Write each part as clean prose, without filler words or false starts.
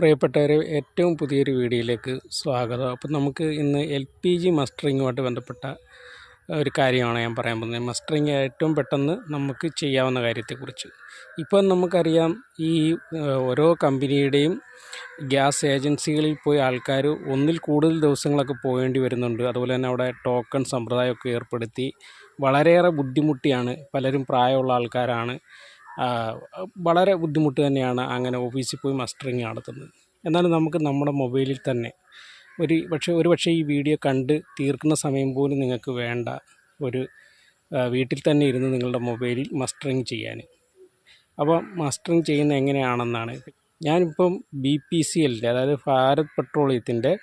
പ്രിയപ്പെട്ടവരെ, ഏറ്റവും പുതിയൊരു വീഡിയോയിലേക്ക് സ്വാഗതം. അപ്പോൾ നമുക്ക് ഇന്ന് LPG മസ്റ്ററിങ്ങുമായിട്ട് ബന്ധപ്പെട്ട ഒരു കാര്യമാണ് ഞാൻ പറയാൻ പോകുന്നത്. മസ്റ്ററിങ് ഏറ്റവും പെട്ടെന്ന് നമുക്ക് ചെയ്യാവുന്ന കാര്യത്തെക്കുറിച്ച്. ഇപ്പം നമുക്കറിയാം, ഈ ഓരോ കമ്പനിയുടെയും ഗ്യാസ് ഏജൻസികളിൽ പോയി ആൾക്കാർ ഒന്നിൽ കൂടുതൽ ദിവസങ്ങളൊക്കെ പോകേണ്ടി വരുന്നുണ്ട്. അതുപോലെ തന്നെ അവിടെ ടോക്കൺ സമ്പ്രദായമൊക്കെ ഏർപ്പെടുത്തി വളരെയേറെ ബുദ്ധിമുട്ടിയാണ്. പലരും പ്രായമുള്ള ആൾക്കാരാണ്. വളരെ ബുദ്ധിമുട്ട് തന്നെയാണ് അങ്ങനെ ഓഫീസിൽ പോയി മസ്റ്ററിങ് നടത്തുന്നത്. എന്നാലും നമുക്ക് നമ്മുടെ മൊബൈലിൽ തന്നെ ഒരു പക്ഷേ ഈ വീഡിയോ കണ്ട് തീർക്കുന്ന സമയം പോലും നിങ്ങൾക്ക് വേണ്ട, വീട്ടിൽ തന്നെ ഇരുന്ന് നിങ്ങളുടെ മൊബൈലിൽ മസ്റ്ററിങ് ചെയ്യാൻ. അപ്പോൾ മസ്റ്ററിങ് ചെയ്യുന്നത് എങ്ങനെയാണെന്നാണ് ഞാനിപ്പം BPCLൻ്റെ, അതായത് ഭാരത് പെട്രോളിയത്തിൻ്റെ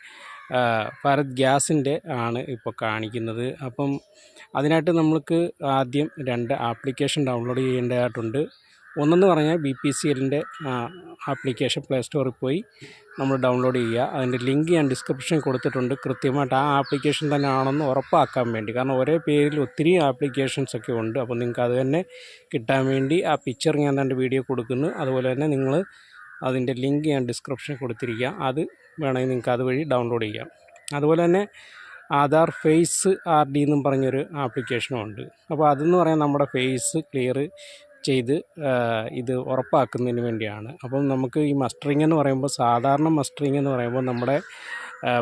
ഭാരത് ഗ്യാസിൻ്റെ ആണ് ഇപ്പോൾ കാണിക്കുന്നത്. അപ്പം അതിനായിട്ട് നമുക്ക് ആദ്യം 2 ആപ്ലിക്കേഷൻ ഡൗൺലോഡ് ചെയ്യേണ്ടതായിട്ടുണ്ട്. ഒന്നെന്ന് പറഞ്ഞാൽ BPCLൻ്റെ ആപ്ലിക്കേഷൻ പ്ലേ സ്റ്റോറിൽ പോയി നമ്മൾ ഡൗൺലോഡ് ചെയ്യുക. അതിൻ്റെ ലിങ്ക് ഞാൻ ഡിസ്ക്രിപ്ഷനിൽ കൊടുത്തിട്ടുണ്ട്. കൃത്യമായിട്ട് ആ ആപ്ലിക്കേഷൻ തന്നെ ആണെന്ന് ഉറപ്പാക്കാൻ വേണ്ടി. കാരണം ഒരേ പേരിൽ ഒത്തിരി ആപ്ലിക്കേഷൻസൊക്കെ ഉണ്ട്. അപ്പോൾ നിങ്ങൾക്ക് അത് തന്നെ കിട്ടാൻ വേണ്ടി ആ പിക്ചർ ഞാൻ എൻ്റെ വീഡിയോ കൊടുക്കുന്നു. അതുപോലെ തന്നെ നിങ്ങൾ അതിൻ്റെ ലിങ്ക് ഞാൻ ഡിസ്ക്രിപ്ഷനിൽ കൊടുത്തിരിക്കുക. അത് വേണമെങ്കിൽ നിങ്ങൾക്ക് അതുവഴി ഡൗൺലോഡ് ചെയ്യാം. അതുപോലെ തന്നെ ആധാർ ഫേസ് RD എന്നും പറഞ്ഞൊരു ആപ്ലിക്കേഷനും ഉണ്ട്. അപ്പോൾ അതെന്ന് പറയാൻ നമ്മുടെ ഫേസ് ക്ലിയർ ചെയ്ത് ഇത് ഉറപ്പാക്കുന്നതിന് വേണ്ടിയാണ്. അപ്പം നമുക്ക് ഈ മസ്റ്ററിങ് എന്ന് പറയുമ്പോൾ, സാധാരണ മസ്റ്ററിങ് എന്ന് പറയുമ്പോൾ നമ്മുടെ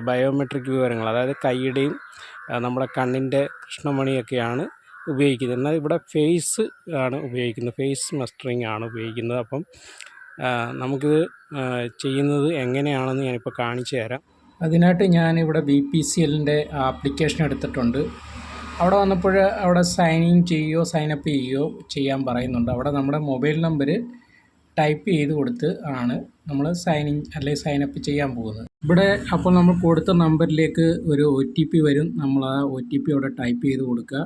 ബയോമെട്രിക് വിവരങ്ങൾ, അതായത് കൈയുടെയും നമ്മുടെ കണ്ണിൻ്റെ കൃഷ്ണമണിയൊക്കെയാണ് ഉപയോഗിക്കുന്നത്. എന്നാൽ ഇവിടെ ഫേസ് ആണ് ഉപയോഗിക്കുന്നത്, ഫേസ് മസ്റ്ററിങ് ആണ് ഉപയോഗിക്കുന്നത്. അപ്പം നമുക്കിത് ചെയ്യുന്നത് എങ്ങനെയാണെന്ന് ഞാനിപ്പോൾ കാണിച്ചു തരാം. അതിനായിട്ട് ഞാനിവിടെ BPCLൻ്റെ ആപ്ലിക്കേഷൻ എടുത്തിട്ടുണ്ട്. അവിടെ വന്നപ്പോൾ അവിടെ സൈൻ അപ്പ് ചെയ്യുകയോ ചെയ്യാൻ പറയുന്നുണ്ട്. അവിടെ നമ്മുടെ മൊബൈൽ നമ്പർ ടൈപ്പ് ചെയ്ത് കൊടുത്ത് ആണ് നമ്മൾ സൈൻ അപ്പ് ചെയ്യാൻ പോകുന്നത്. ഇവിടെ അപ്പോൾ നമ്മൾ കൊടുത്ത നമ്പറിലേക്ക് ഒരു OTP വരും. നമ്മൾ ആ OTP അവിടെ ടൈപ്പ് ചെയ്ത് കൊടുക്കുക.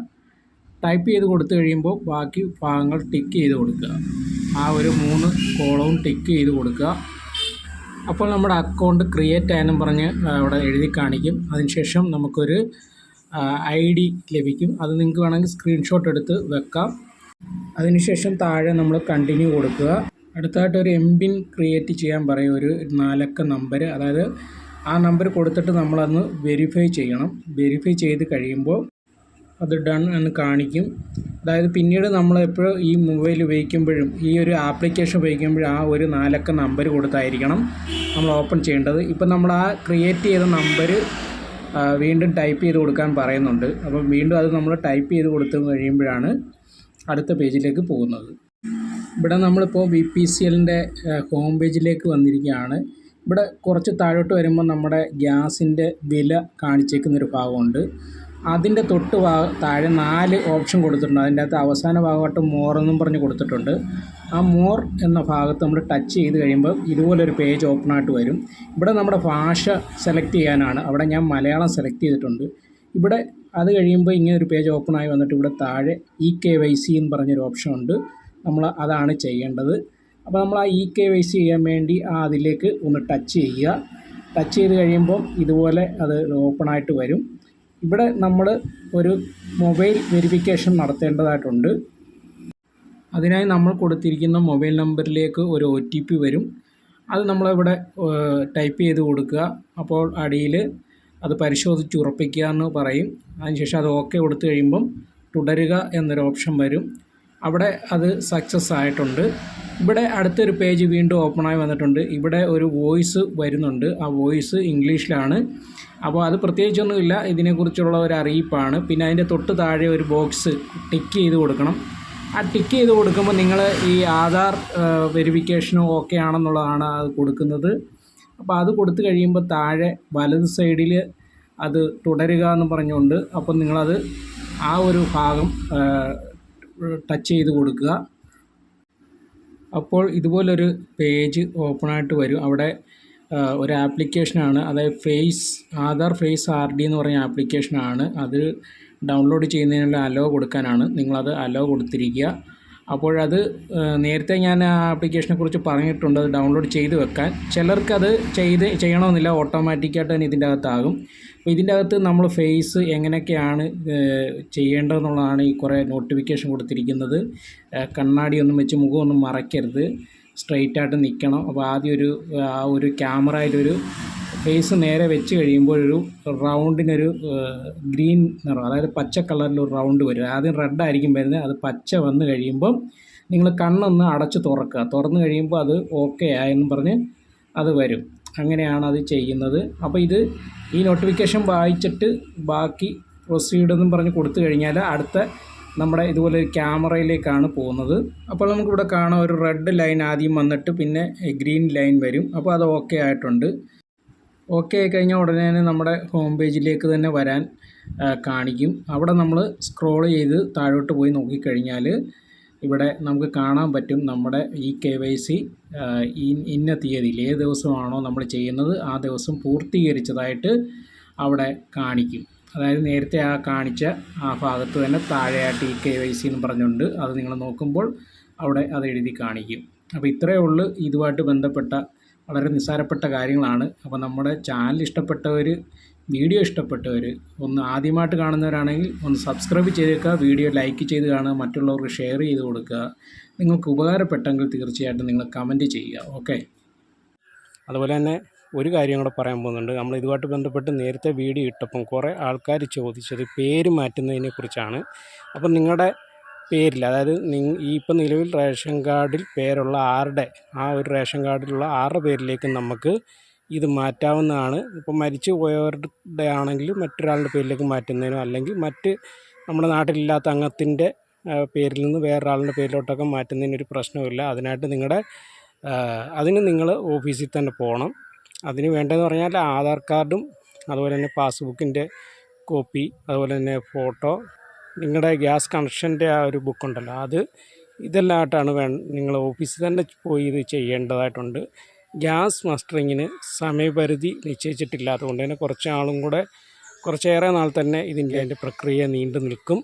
ടൈപ്പ് ചെയ്ത് കൊടുത്തു കഴിയുമ്പോൾ ബാക്കി ഭാഗങ്ങൾ ടിക്ക് ചെയ്ത് കൊടുക്കുക. ആ ഒരു 3 കോളവും ടിക്ക് ചെയ്ത് കൊടുക്കുക. അപ്പോൾ നമ്മുടെ അക്കൗണ്ട് ക്രിയേറ്റ് ആയെന്നും പറഞ്ഞ് അവിടെ എഴുതി കാണിക്കും. അതിനുശേഷം നമുക്കൊരു ID ലഭിക്കും. അത് നിങ്ങൾക്ക് വേണമെങ്കിൽ സ്ക്രീൻഷോട്ട് എടുത്ത് വെക്കാം. അതിനുശേഷം താഴെ നമ്മൾ കണ്ടിന്യൂ കൊടുക്കുക. അടുത്തായിട്ട് ഒരു MPIN ക്രിയേറ്റ് ചെയ്യാൻ പറയും, ഒരു 4 അക്ക നമ്പർ. അതായത് ആ നമ്പർ കൊടുത്തിട്ട് നമ്മളന്ന് വെരിഫൈ ചെയ്യണം. വെരിഫൈ ചെയ്ത് കഴിയുമ്പോൾ അത് ഡൺ എന്ന് കാണിക്കും. അതായത് പിന്നീട് നമ്മൾ എപ്പോഴും ഈ മൊബൈൽ ഉപയോഗിക്കുമ്പോഴും ഈ ഒരു ആപ്ലിക്കേഷൻ ഉപയോഗിക്കുമ്പോഴും ആ ഒരു 4 അക്ക നമ്പർ കൊടുത്തായിരിക്കണം നമ്മൾ ഓപ്പൺ ചെയ്യേണ്ടത്. ഇപ്പം നമ്മൾ ആ ക്രിയേറ്റ് ചെയ്ത നമ്പർ വീണ്ടും ടൈപ്പ് ചെയ്ത് കൊടുക്കാൻ പറയുന്നുണ്ട്. അപ്പം വീണ്ടും അത് നമ്മൾ ടൈപ്പ് ചെയ്ത് കൊടുത്തു കഴിയുമ്പോഴാണ് അടുത്ത പേജിലേക്ക് പോകുന്നത്. ഇവിടെ നമ്മളിപ്പോൾ BPCLൻ്റെ ഹോം പേജിലേക്ക് വന്നിരിക്കുകയാണ്. ഇവിടെ കുറച്ച് താഴോട്ട് വരുമ്പോൾ നമ്മുടെ ഗ്യാസിൻ്റെ വില കാണിച്ചേക്കുന്നൊരു ഭാഗമുണ്ട്. അതിൻ്റെ തൊട്ട് താഴെ 4 ഓപ്ഷൻ കൊടുത്തിട്ടുണ്ട്. അതിൻ്റെ അകത്ത് അവസാന ഭാഗമായിട്ട് മോർ എന്നും പറഞ്ഞ് കൊടുത്തിട്ടുണ്ട്. ആ മോർ എന്ന ഭാഗത്ത് നമ്മൾ ടച്ച് ചെയ്ത് കഴിയുമ്പോൾ ഇതുപോലൊരു പേജ് ഓപ്പണായിട്ട് വരും. ഇവിടെ നമ്മുടെ ഭാഷ സെലക്ട് ചെയ്യാനാണ്. അവിടെ ഞാൻ മലയാളം സെലക്ട് ചെയ്തിട്ടുണ്ട്. ഇവിടെ അത് കഴിയുമ്പോൾ ഇങ്ങനൊരു പേജ് ഓപ്പണായി വന്നിട്ട് ഇവിടെ താഴെ EKYC എന്ന് പറഞ്ഞൊരു ഓപ്ഷൻ ഉണ്ട്. നമ്മൾ അതാണ് ചെയ്യേണ്ടത്. അപ്പോൾ നമ്മൾ ആ EKYC ചെയ്യാൻ വേണ്ടി അതിലേക്ക് ഒന്ന് ടച്ച് ചെയ്യുക. ടച്ച് ചെയ്ത് കഴിയുമ്പോൾ ഇതുപോലെ അത് ഓപ്പണായിട്ട് വരും. ഇവിടെ നമ്മൾ ഒരു മൊബൈൽ വെരിഫിക്കേഷൻ നടത്തേണ്ടതായിട്ടുണ്ട്. അതിനായി നമ്മൾ കൊടുത്തിരിക്കുന്ന മൊബൈൽ നമ്പറിലേക്ക് ഒരു OTP വരും. അത് നമ്മളിവിടെ ടൈപ്പ് ചെയ്ത് കൊടുക്കുക. അപ്പോൾ അടിയിൽ അത് പരിശോധിച്ച് ഉറപ്പിക്കുക എന്ന് പറയും. അതിനുശേഷം അത് OK കൊടുത്തു കഴിയുമ്പം തുടരുക എന്നൊരു ഓപ്ഷൻ വരും. അവിടെ അത് സക്സസ് ആയിട്ടുണ്ട്. ഇവിടെ അടുത്തൊരു പേജ് വീണ്ടും ഓപ്പണായി വന്നിട്ടുണ്ട്. ഇവിടെ ഒരു വോയിസ് വരുന്നുണ്ട്. ആ വോയിസ് ഇംഗ്ലീഷിലാണ്. അപ്പോൾ അത് പ്രത്യേകിച്ചൊന്നുമില്ല, ഇതിനെക്കുറിച്ചുള്ള ഒരു അറിയിപ്പാണ്. പിന്നെ അതിൻ്റെ തൊട്ട് താഴെ ഒരു ബോക്സ് ടിക്ക് ചെയ്ത് കൊടുക്കണം. ആ ടിക്ക് ചെയ്ത് കൊടുക്കുമ്പോൾ നിങ്ങൾ ഈ ആധാർ വെരിഫിക്കേഷനും OK ആണെന്നുള്ളതാണ് അത് കൊടുക്കുന്നത്. അപ്പോൾ അത് കൊടുത്തു കഴിയുമ്പോൾ താഴെ വലത് സൈഡിൽ അത് തുടരുക എന്ന് പറഞ്ഞുകൊണ്ട് അപ്പോൾ നിങ്ങളത് ആ ഒരു ഭാഗം ടച്ച് ചെയ്ത് കൊടുക്കുക. അപ്പോൾ ഇതുപോലൊരു പേജ് ഓപ്പണായിട്ട് വരും. അവിടെ ഒരു ആപ്ലിക്കേഷനാണ്, അതായത് ആധാർ ഫേസ് RD എന്ന് പറഞ്ഞ ആപ്ലിക്കേഷനാണ്. അത് ഡൗൺലോഡ് ചെയ്യുന്നതിനുള്ള അലോ കൊടുക്കാനാണ്. നിങ്ങളത് അലോ കൊടുത്തിരിക്കുക. അപ്പോഴത് നേരത്തെ ഞാൻ ആ ആപ്ലിക്കേഷനെക്കുറിച്ച് പറഞ്ഞിട്ടുണ്ട്, അത് ഡൗൺലോഡ് ചെയ്ത് വെക്കാൻ. ചിലർക്കത് ചെയ്യണമെന്നില്ല, ഓട്ടോമാറ്റിക്കായിട്ട് തന്നെ ഇതിൻ്റെ അകത്താകും. അപ്പോൾ ഇതിൻ്റെ അകത്ത് നമ്മൾ ഫേസ് എങ്ങനെയൊക്കെയാണ് ചെയ്യേണ്ടതെന്നുള്ളതാണ് ഈ കുറേ നോട്ടിഫിക്കേഷൻ കൊടുത്തിരിക്കുന്നത്. കണ്ണാടിയൊന്നും വെച്ച് മുഖമൊന്നും മറയ്ക്കരുത്. സ്ട്രെയിറ്റ് ആയിട്ട് നിൽക്കണം. അപ്പോൾ ആദ്യം ആ ഒരു ക്യാമറയിലൊരു ഫേസ് നേരെ വെച്ച് കഴിയുമ്പോൾ ഒരു റൗണ്ടിനൊരു ഗ്രീൻ നിറം, അതായത് പച്ച കളറിലൊരു റൗണ്ട് വരും. ആദ്യം റെഡ് ആയിരിക്കും വരുന്നത്, അത് പച്ച വന്ന് കഴിയുമ്പം നിങ്ങൾ കണ്ണൊന്ന് അടച്ച് തുറക്കുക. തുറന്ന് കഴിയുമ്പോൾ അത് ഓക്കെ ആയെന്ന് പറഞ്ഞ് അത് വരും. അങ്ങനെയാണ് അത് ചെയ്യുന്നത്. അപ്പോൾ ഈ നോട്ടിഫിക്കേഷൻ വായിച്ചിട്ട് ബാക്കി പ്രൊസീഡ് എന്നും പറഞ്ഞ് കൊടുത്തു കഴിഞ്ഞാൽ അടുത്ത നമ്മുടെ ഇതുപോലെ ഒരു ക്യാമറയിലേക്കാണ് പോകുന്നത്. അപ്പോൾ നമുക്കിവിടെ കാണാം ഒരു റെഡ് ലൈൻ ആദ്യം വന്നിട്ട് പിന്നെ ഗ്രീൻ ലൈൻ വരും. അപ്പോൾ അത് ഓക്കെ ആയിട്ടുണ്ട്. ഓക്കെ ആയി കഴിഞ്ഞാൽ ഉടനെ തന്നെ നമ്മുടെ ഹോം പേജിലേക്ക് തന്നെ വരാൻ കാണിക്കും. അവിടെ നമ്മൾ സ്ക്രോൾ ചെയ്ത് താഴോട്ട് പോയി നോക്കിക്കഴിഞ്ഞാൽ ഇവിടെ നമുക്ക് കാണാൻ പറ്റും നമ്മുടെ ഈ KYC ഇന്ന തീയതിയിൽ ഏത് ദിവസമാണോ നമ്മൾ ചെയ്യുന്നത് ആ ദിവസം പൂർത്തീകരിച്ചതായിട്ട് അവിടെ കാണിക്കും. അതായത് നേരത്തെ കാണിച്ച ആ ഭാഗത്ത് തന്നെ താഴെയായിട്ട് ഈ KYC എന്ന് പറഞ്ഞുകൊണ്ട് അത് നിങ്ങൾ നോക്കുമ്പോൾ അവിടെ അത് എഴുതി കാണിക്കും. അപ്പോൾ ഇത്രയേ ഉള്ളൂ ഇതുമായിട്ട് ബന്ധപ്പെട്ട വളരെ നിസ്സാരപ്പെട്ട കാര്യങ്ങളാണ്. അപ്പോൾ നമ്മുടെ ചാനൽ ഇഷ്ടപ്പെട്ടവർ, വീഡിയോ ഇഷ്ടപ്പെട്ടവർ ഒന്ന് ആദ്യമായിട്ട് കാണുന്നവരാണെങ്കിൽ ഒന്ന് സബ്സ്ക്രൈബ് ചെയ്തേക്കുക, വീഡിയോ ലൈക്ക് ചെയ്ത് കാണുക, മറ്റുള്ളവർക്ക് ഷെയർ ചെയ്ത് കൊടുക്കുക. നിങ്ങൾക്ക് ഉപകാരപ്പെട്ടെങ്കിൽ തീർച്ചയായിട്ടും നിങ്ങൾ കമൻറ്റ് ചെയ്യുക. ഓക്കെ. അതുപോലെ തന്നെ ഒരു കാര്യം കൂടെ പറയാൻ പോകുന്നുണ്ട്. നമ്മൾ ഇതുമായിട്ട് ബന്ധപ്പെട്ട് നേരത്തെ വീഡിയോ ഇട്ടപ്പം കുറേ ആൾക്കാർ ചോദിച്ചത് പേര് മാറ്റുന്നതിനെ കുറിച്ചാണ്. അപ്പം നിങ്ങളുടെ പേരിൽ, അതായത് ഈ ഇപ്പം നിലവിൽ റേഷൻ കാർഡിൽ പേരുള്ള ആ ഒരു റേഷൻ കാർഡിലുള്ള ആരുടെ പേരിലേക്ക് നമുക്ക് ഇത് മാറ്റാവുന്നതാണ്. ഇപ്പം മരിച്ചു പോയവരുടെ ആണെങ്കിൽ മറ്റൊരാളുടെ പേരിലേക്ക് മാറ്റുന്നതിനോ അല്ലെങ്കിൽ മറ്റ് നമ്മുടെ നാട്ടിലില്ലാത്ത അംഗത്തിൻ്റെ പേരിൽ നിന്ന് വേറൊരാളുടെ പേരിലോട്ടൊക്കെ മാറ്റുന്നതിനൊരു പ്രശ്നമില്ല. അതിന് നിങ്ങൾ ഓഫീസിൽ തന്നെ പോകണം. അതിന് വേണ്ടതെന്ന് പറഞ്ഞാൽ ആധാർ കാർഡും അതുപോലെ തന്നെ പാസ്ബുക്കിൻ്റെ കോപ്പി, അതുപോലെ തന്നെ ഫോട്ടോ, നിങ്ങളുടെ ഗ്യാസ് കണക്ഷൻ്റെ ആ ഒരു ബുക്കുണ്ടല്ലോ ഇതെല്ലാമായിട്ടാണ് നിങ്ങൾ ഓഫീസിൽ തന്നെ പോയി ഇത് ചെയ്യേണ്ടതായിട്ടുണ്ട്. ഗ്യാസ് മസ്റ്ററിങ്ങിന് സമയപരിധി നിശ്ചയിച്ചിട്ടില്ലാത്തതുകൊണ്ട് തന്നെ കുറച്ചേറെ നാൾ തന്നെ അതിൻ്റെ പ്രക്രിയ നീണ്ടു നിൽക്കും.